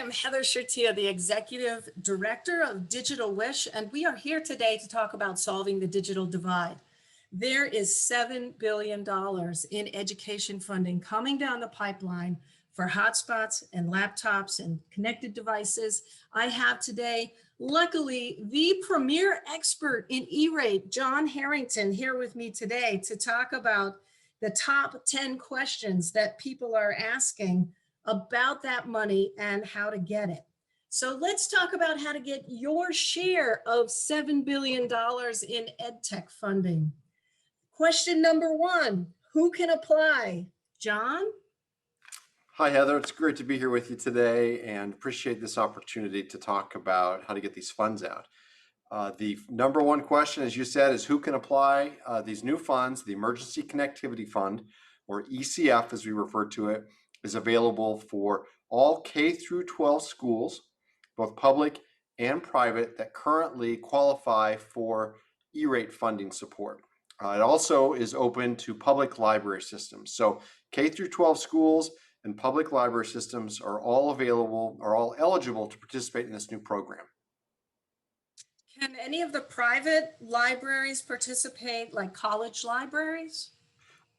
am Heather Shertia, the Executive Director of Digital Wish, and we are here today to talk about solving the digital divide. There is $7 billion in education funding coming down the pipeline for hotspots and laptops and connected devices. I have today, luckily, the premier expert in E-rate, John Harrington, here with me today to talk about the top 10 questions that people are asking about that money and how to get it. So let's talk about how to get your share of $7 billion in EdTech funding. Question number one, who can apply? John? Hi, Heather. It's great to be here with you today and appreciate this opportunity to talk about how to get these funds out. The number one question, as you said, is who can apply these new funds. The Emergency Connectivity Fund, or ECF as we refer to it, is available for all K through 12 schools, both public and private, that currently qualify for E-rate funding support. It also is open to public library systems. So K through 12 schools and public library systems are all available, are all eligible to participate in this new program. Can any of the private libraries participate, like college libraries?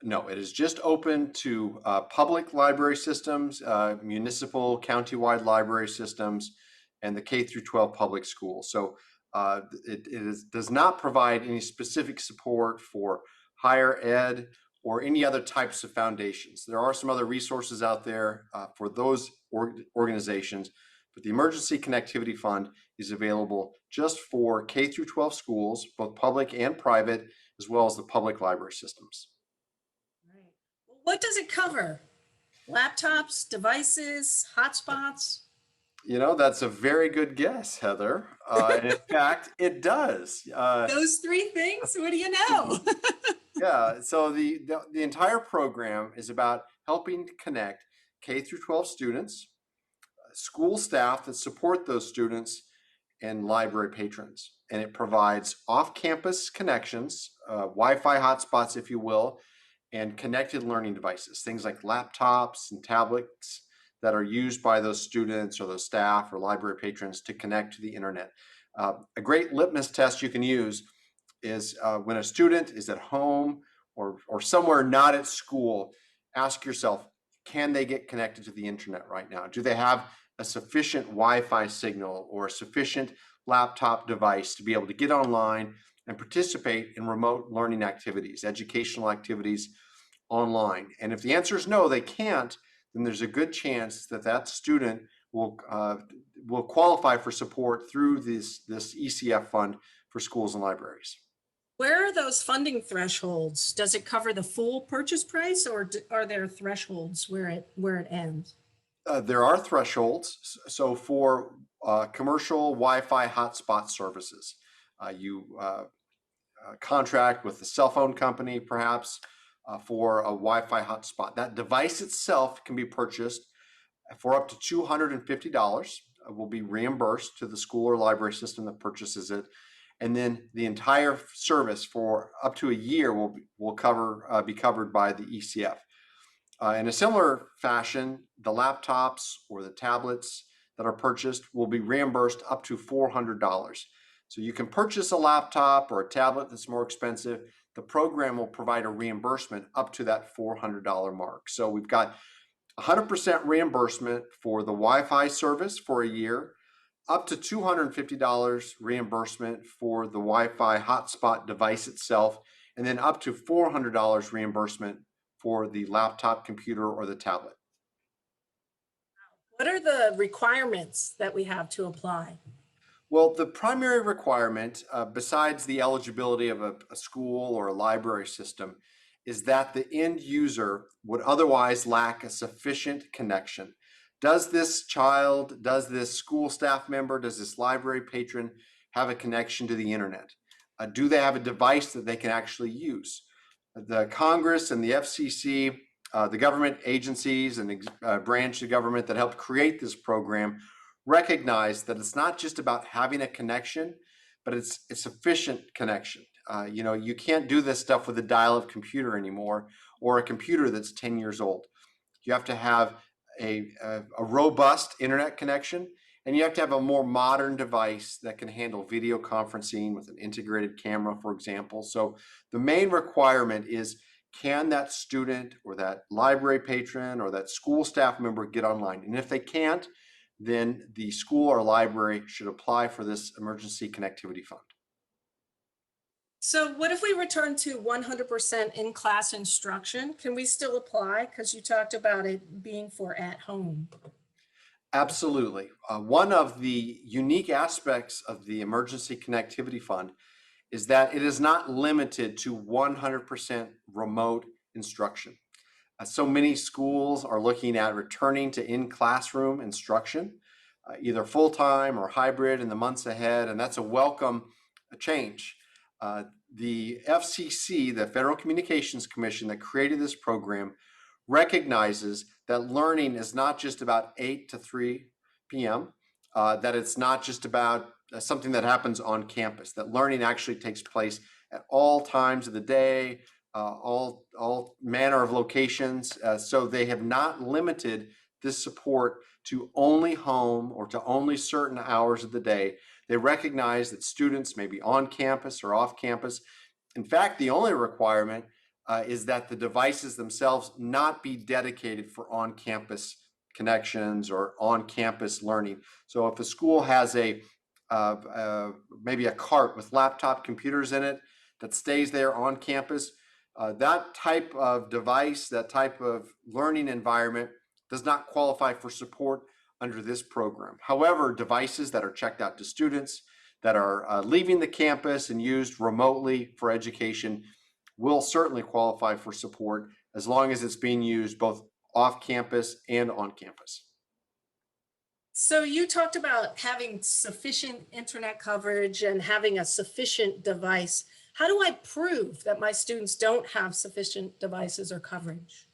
No, it is just open to public library systems, municipal, countywide library systems, and the K through 12 public schools. So does not provide any specific support for higher ed or any other types of foundations. There are some other resources out there for those organizations, but the Emergency Connectivity Fund is available just for K through 12 schools, both public and private, as well as the public library systems. What does it cover? Laptops, devices, hotspots? You know, that's a very good guess, Heather. In fact, it does. Those three things? What do you know? Yeah, so the entire program is about helping to connect K through 12 students, school staff that support those students, and library patrons. And it provides off-campus connections, Wi-Fi hotspots, if you will, and connected learning devices, things like laptops and tablets that are used by those students or those staff or library patrons to connect to the internet. A great litmus test you can use is when a student is at home or somewhere not at school, ask yourself, can they get connected to the internet right now? Do they have a sufficient Wi-Fi signal or a sufficient laptop device to be able to get online and participate in remote learning activities, educational activities online? And if the answer is no, they can't, then there's a good chance that that student will qualify for support through this ECF fund for schools and libraries. Where are those funding thresholds? Does it cover the full purchase price, or are there thresholds where it ends? There are thresholds. So for commercial Wi-Fi hotspot services, you contract with the cell phone company, perhaps, for a Wi-Fi hotspot. That device itself can be purchased for up to $250. Will be reimbursed to the school or library system that purchases it. And then the entire service for up to a year will be covered by the ECF. In a similar fashion, the laptops or the tablets that are purchased will be reimbursed up to $400. So you can purchase a laptop or a tablet that's more expensive. The program will provide a reimbursement up to that $400 mark. So we've got 100% reimbursement for the Wi-Fi service for a year, up to $250 reimbursement for the Wi-Fi hotspot device itself, and then up to $400 reimbursement for the laptop, computer, or the tablet. What are the requirements that we have to apply? Well, the primary requirement, besides the eligibility of a school or a library system, is that the end user would otherwise lack a sufficient connection. Does this child, does this school staff member, does this library patron have a connection to the internet? Do they have a device that they can actually use? The Congress and the FCC, the government agencies and branch of government that helped create this program recognize that it's not just about having a connection, but it's a sufficient connection. You can't do this stuff with a dial-up computer anymore, or a computer that's 10 years old. You have to have a robust internet connection, and you have to have a more modern device that can handle video conferencing with an integrated camera, for example. So the main requirement is, can that student or that library patron or that school staff member get online? And if they can't, then the school or library should apply for this emergency connectivity fund. So what if we return to 100% in-class instruction? Can we still apply? Because you talked about it being for at home. Absolutely. One of the unique aspects of the Emergency Connectivity Fund is that it is not limited to 100% remote instruction. So many schools are looking at returning to in-classroom instruction, either full-time or hybrid in the months ahead, and that's a welcome change. The FCC, the Federal Communications Commission that created this program, recognizes that learning is not just about 8 to 3 p.m., that it's not just about something that happens on campus, that learning actually takes place at all times of the day, all manner of locations. So they have not limited this support to only home or to only certain hours of the day. They recognize that students may be on campus or off campus. In fact, the only requirement is that the devices themselves not be dedicated for on-campus connections or on-campus learning. So if a school has maybe a cart with laptop computers in it that stays there on campus, that type of device, that type of learning environment does not qualify for support under this program. However, devices that are checked out to students that are leaving the campus and used remotely for education will certainly qualify for support as long as it's being used both off campus and on campus. So you talked about having sufficient internet coverage and having a sufficient device. How do I prove that my students don't have sufficient devices or coverage?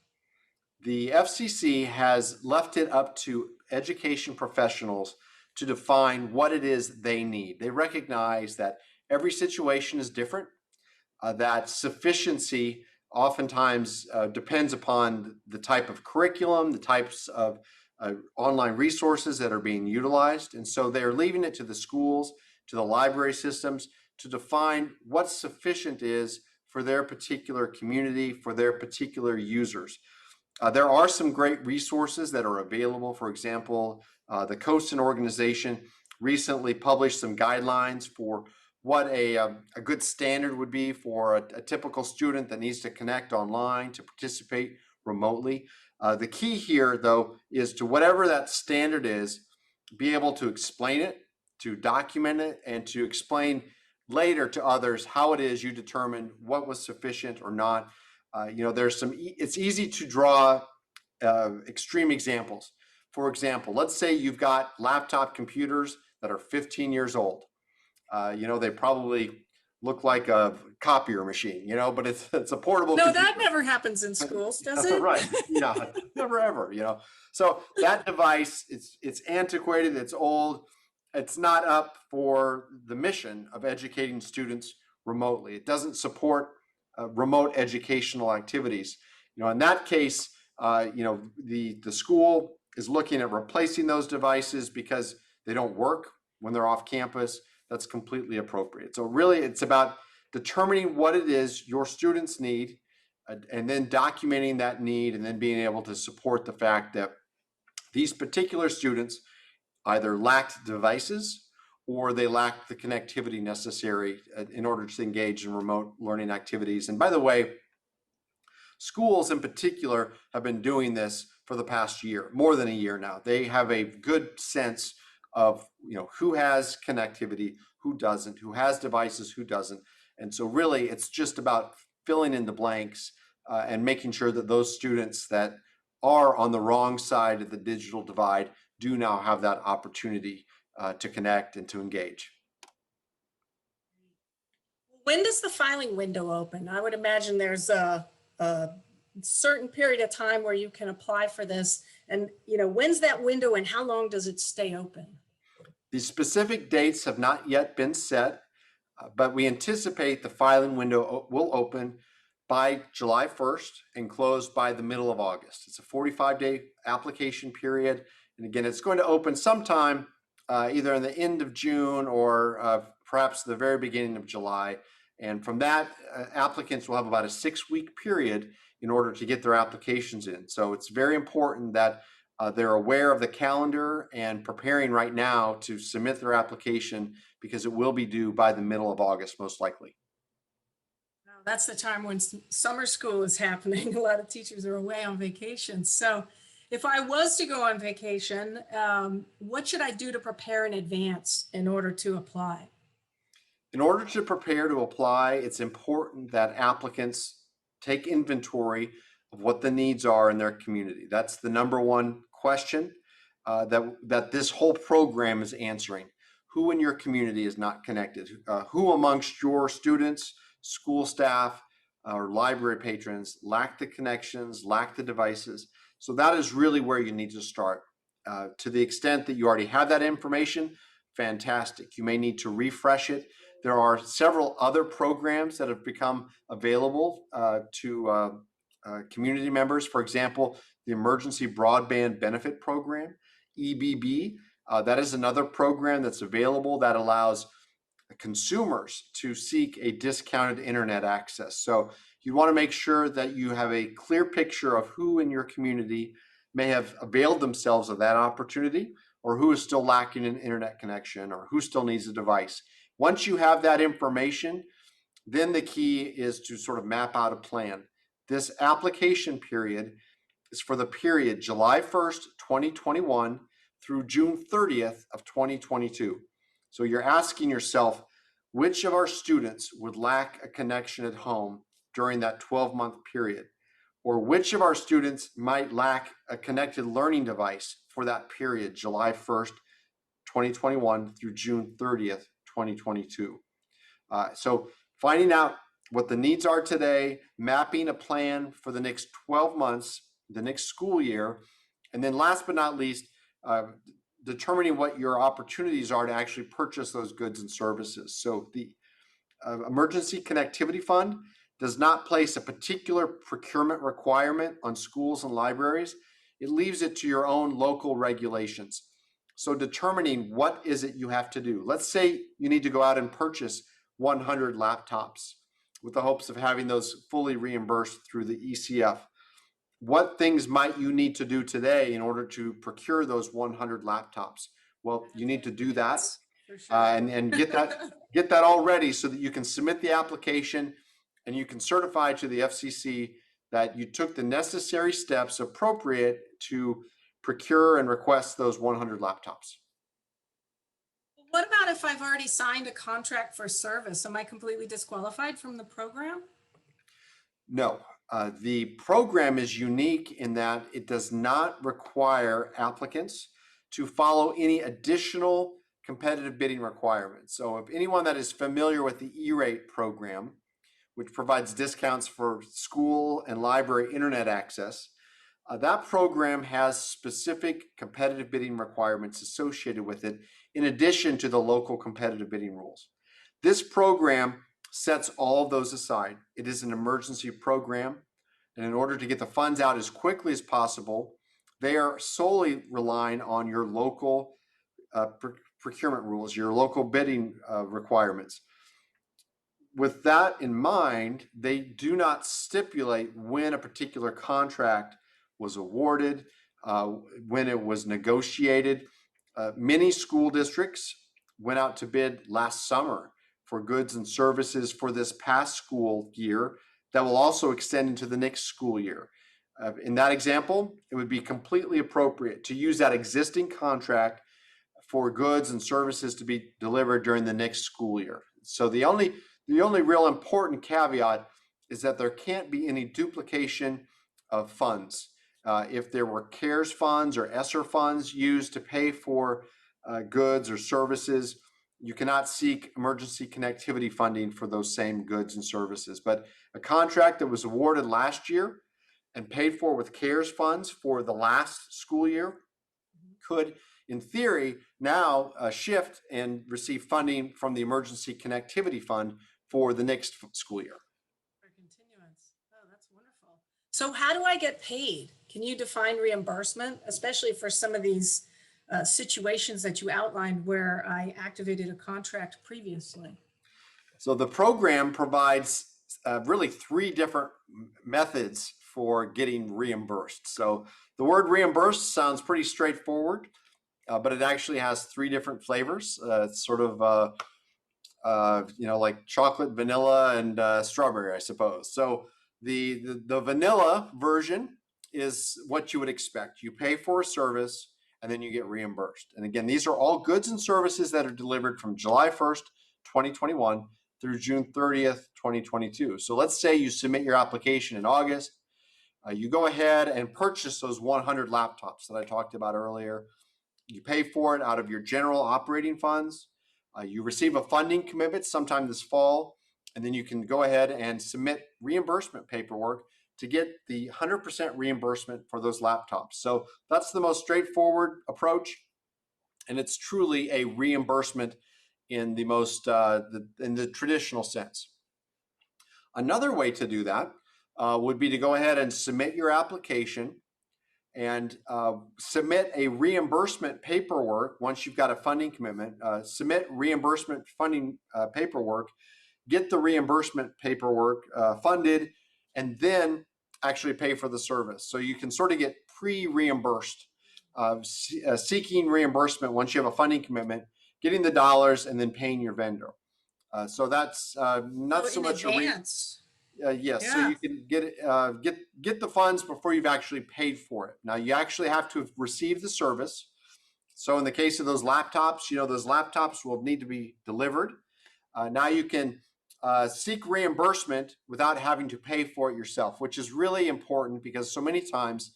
The FCC has left it up to education professionals to define what it is they need. They recognize that every situation is different, that sufficiency oftentimes depends upon the type of curriculum, the types of online resources that are being utilized. And so they're leaving it to the schools, to the library systems to define what sufficient is for their particular community, for their particular users. There are some great resources that are available. For example, the Coastin organization recently published some guidelines for what a good standard would be for a typical student that needs to connect online to participate remotely. The key here, though, is to whatever that standard is, be able to explain it, to document it, and to explain later to others how it is you determined what was sufficient or not. It's easy to draw extreme examples. For example, let's say you've got laptop computers that are 15 years old. They probably look like a copier machine, but it's a portable No, computer. that never happens in schools, does it? Right. Never ever, So that device, it's antiquated, it's old, it's not up for the mission of educating students remotely. It doesn't support remote educational activities. In that case, the school is looking at replacing those devices because they don't work when they're off campus. That's completely appropriate. So really, it's about determining what it is your students need and then documenting that need and then being able to support the fact that these particular students either lacked devices or they lacked the connectivity necessary in order to engage in remote learning activities. And by the way, schools in particular have been doing this for the past year, more than a year now. They have a good sense of who has connectivity, who doesn't, who has devices, who doesn't. And so really it's just about filling in the blanks and making sure that those students that are on the wrong side of the digital divide do now have that opportunity to connect and to engage. When does the filing window open? I would imagine there's a certain period of time where you can apply for this. And when's that window and how long does it stay open? The specific dates have not yet been set, but we anticipate the filing window will open by July 1st and close by the middle of August. It's a 45-day application period. And again, it's going to open sometime either in the end of June or perhaps the very beginning of July. And from that, applicants will have about a 6-week period in order to get their applications in. So it's very important that they're aware of the calendar and preparing right now to submit their application, because it will be due by the middle of August, most likely. That's the time when summer school is happening. A lot of teachers are away on vacation. So if I was to go on vacation, what should I do to prepare in advance in order to apply? In order to prepare to apply, it's important that applicants take inventory of what the needs are in their community. That's the number one question that this whole program is answering. Who in your community is not connected? Who amongst your students, school staff, or library patrons lack the connections, lack the devices? So that is really where you need to start. To the extent that you already have that information, fantastic. You may need to refresh it. There are several other programs that have become available to community members. For example, the Emergency Broadband Benefit Program, EBB. That is another program that's available that allows consumers to seek a discounted internet access. So you want to make sure that you have a clear picture of who in your community may have availed themselves of that opportunity, or who is still lacking an internet connection, or who still needs a device. Once you have that information, then the key is to sort of map out a plan. This application period is for the period July 1st, 2021 through June 30th of 2022. So you're asking yourself, which of our students would lack a connection at home during that 12-month period? Or which of our students might lack a connected learning device for that period, July 1st, 2021 through June 30th, 2022. So finding out what the needs are today, mapping a plan for the next 12 months, the next school year, and then last but not least, determining what your opportunities are to actually purchase those goods and services. So the Emergency Connectivity Fund does not place a particular procurement requirement on schools and libraries. It leaves it to your own local regulations. So determining what is it you have to do. Let's say you need to go out and purchase 100 laptops with the hopes of having those fully reimbursed through the ECF. What things might you need to do today in order to procure those 100 laptops? Well, you need to do that and get that all ready so that you can submit the application and you can certify to the FCC that you took the necessary steps appropriate to procure and request those 100 laptops. What about if I've already signed a contract for service? Am I completely disqualified from the program? No, the program is unique in that it does not require applicants to follow any additional competitive bidding requirements. So if anyone that is familiar with the E-rate program, which provides discounts for school and library internet access, that program has specific competitive bidding requirements associated with it, in addition to the local competitive bidding rules. This program sets all of those aside. It is an emergency program, and in order to get the funds out as quickly as possible, they are solely relying on your local procurement rules, your local bidding requirements. With that in mind, they do not stipulate when a particular contract was awarded, when it was negotiated. Many school districts went out to bid last summer for goods and services for this past school year that will also extend into the next school year. In that example, it would be completely appropriate to use that existing contract for goods and services to be delivered during the next school year. So the only real important caveat is that there can't be any duplication of funds. If there were CARES funds or ESSER funds used to pay for goods or services, you cannot seek emergency connectivity funding for those same goods and services. But a contract that was awarded last year and paid for with CARES funds for the last school year could, in theory, now shift and receive funding from the Emergency Connectivity Fund for the next school year. For continuance. So how do I get paid? Can you define reimbursement, especially for some of these situations that you outlined where I activated a contract previously? So the program provides really three different methods for getting reimbursed. So the word reimbursed sounds pretty straightforward, but it actually has three different flavors. It's sort of like chocolate, vanilla, and strawberry, I suppose. So the vanilla version is what you would expect. You pay for a service and then you get reimbursed. And again, these are all goods and services that are delivered from July 1st, 2021 through June 30th, 2022. So let's say you submit your application in August. You go ahead and purchase those 100 laptops that I talked about earlier. You pay for it out of your general operating funds. You receive a funding commitment sometime this fall, and then you can go ahead and submit reimbursement paperwork to get the 100% reimbursement for those laptops. So that's the most straightforward approach, and it's truly a reimbursement in the most in the traditional sense. Another way to do that would be to go ahead and submit your application and submit a reimbursement paperwork. Once you've got a funding commitment, submit reimbursement funding paperwork, get the reimbursement paperwork funded, and then actually pay for the service. So you can sort of get pre-reimbursed, seeking reimbursement once you have a funding commitment, getting the dollars, and then paying your vendor. So that's not so much advance. yes, Yeah. so you can get the funds before you've actually paid for it. Now you actually have to have received the service. So in the case of those laptops, those laptops will need to be delivered. Now you can seek reimbursement without having to pay for it yourself, which is really important because so many times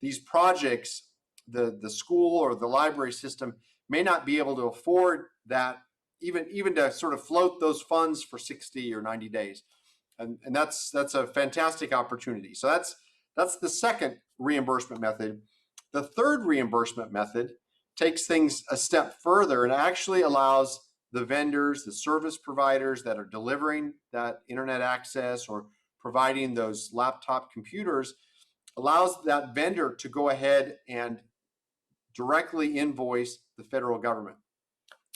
these projects, the school or the library system may not be able to afford that, even to sort of float those funds for 60 or 90 days. And that's a fantastic opportunity. So that's the second reimbursement method. The third reimbursement method takes things a step further and actually allows the vendors, the service providers that are delivering that internet access or providing those laptop computers, allows that vendor to go ahead and directly invoice the federal government.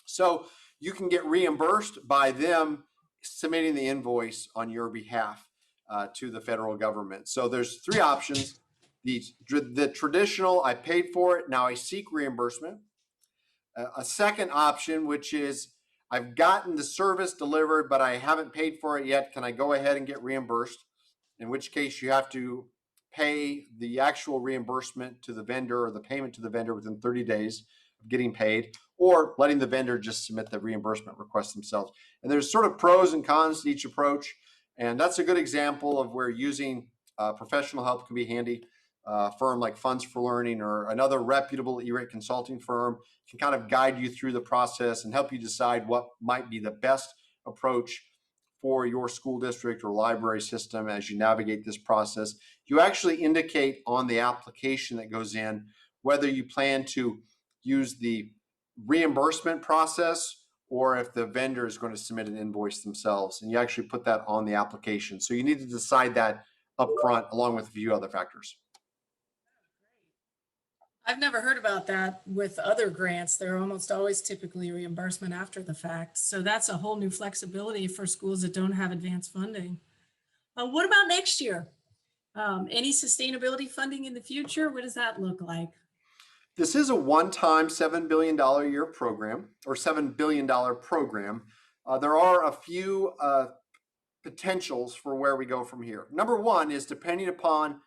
So you can get reimbursed by them submitting the invoice on your behalf to the federal government. So there's three options. The traditional, I paid for it, now I seek reimbursement. A second option, which is I've gotten the service delivered, but I haven't paid for it yet. Can I go ahead and get reimbursed? In which case you have to pay the actual reimbursement to the vendor or the payment to the vendor within 30 days of getting paid, or letting the vendor just submit the reimbursement request themselves. And there's sort of pros and cons to each approach. And that's a good example of where using professional help can be handy. A firm like Funds for Learning or another reputable E-rate consulting firm can kind of guide you through the process and help you decide what might be the best approach for your school district or library system as you navigate this process. You actually indicate on the application that goes in whether you plan to use the reimbursement process or if the vendor is going to submit an invoice themselves, and you actually put that on the application. So you need to decide that up front along with a few other factors. I've never heard about that with other grants. They're almost always typically reimbursement after the fact. So that's a whole new flexibility for schools that don't have advanced funding. What about next year? Any sustainability funding in the future? What does that look like? This is a one-time $7 billion a year program, or $7 billion program. There are a few potentials for where we go from here. Number one is, depending upon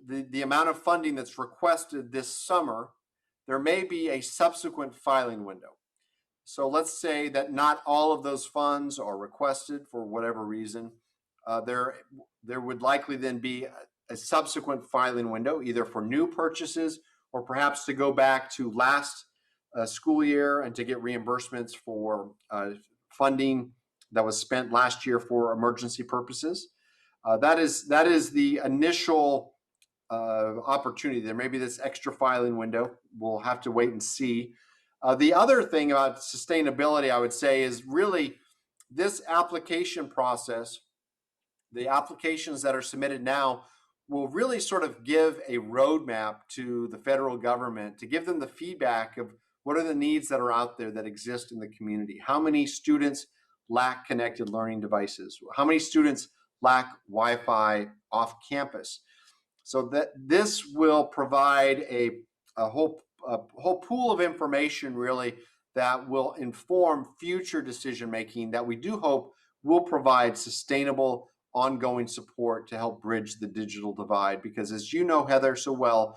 the amount of funding that's requested this summer, there may be a subsequent filing window. So let's say that not all of those funds are requested for whatever reason. There would likely then be a subsequent filing window, either for new purchases or perhaps to go back to last school year and to get reimbursements for funding that was spent last year for emergency purposes. That is the initial opportunity. There may be this extra filing window. We'll have to wait and see. The other thing about sustainability, I would say, is really this application process. The applications that are submitted now will really sort of give a roadmap to the federal government to give them the feedback of what are the needs that are out there that exist in the community. How many students lack connected learning devices? How many students lack Wi-Fi off campus? So that this will provide a whole pool of information really that will inform future decision making that we do hope will provide sustainable ongoing support to help bridge the digital divide. Because as you know, Heather, so well,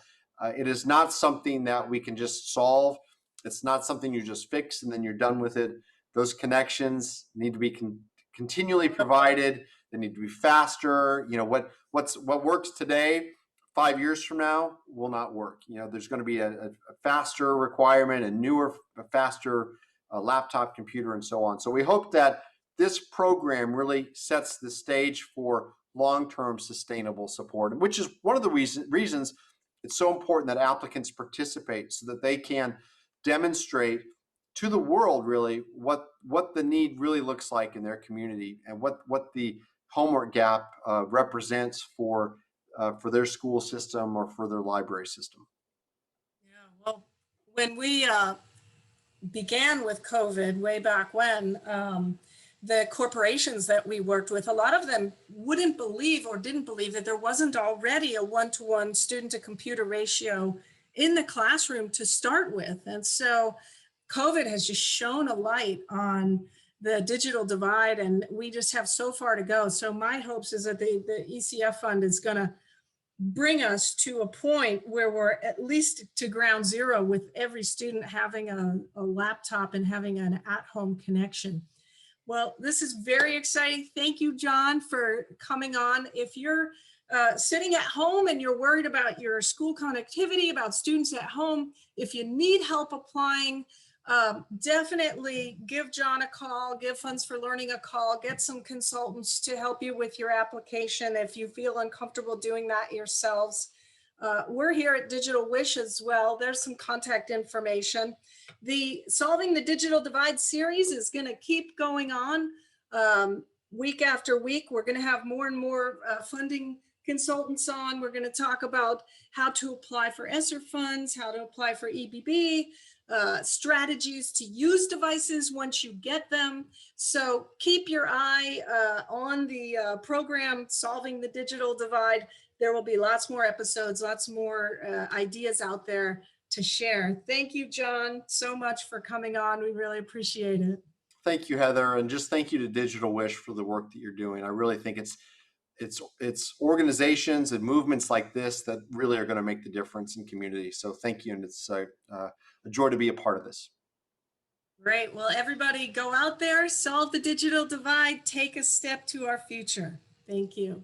it is not something that we can just solve. It's not something you just fix and then you're done with it. Those connections need to be continually provided. They need to be faster. You know, what works today 5 years from now will not work. You know, there's going to be a faster requirement, a newer, a faster laptop, computer, and so on. So we hope that this program really sets the stage for long-term sustainable support, which is one of the reasons it's so important that applicants participate so that they can demonstrate to the world really what the need really looks like in their community and what the homework gap represents for their school system or for their library system. Yeah, well, when we began with COVID way back when, the corporations that we worked with, a lot of them wouldn't believe or didn't believe that there wasn't already a one-to-one student to computer ratio in the classroom to start with. And so COVID has just shone a light on the digital divide, and we just have so far to go. So my hopes is that the ECF fund is going to bring us to a point where we're at least to ground zero with every student having a laptop and having an at-home connection. Well, this is very exciting. Thank you, John, for coming on. If you're sitting at home and you're worried about your school connectivity, about students at home, if you need help applying, definitely give John a call, give Funds for Learning a call, get some consultants to help you with your application if you feel uncomfortable doing that yourselves. We're here at Digital Wish as well. There's some contact information. The Solving the Digital Divide series is going to keep going on week after week. We're going to have more and more funding consultants on. We're going to talk about how to apply for ESSER funds, how to apply for EBB, strategies to use devices once you get them. So keep your eye on the program Solving the Digital Divide. There will be lots more episodes, lots more ideas out there to share. Thank you, John, so much for coming on. We really appreciate it. Thank you, Heather, and just thank you to Digital Wish for the work that you're doing. I really think it's organizations and movements like this that really are going to make the difference in community. So thank you, and it's a joy to be a part of this. Great. Well, everybody go out there, solve the digital divide, take a step to our future. Thank you.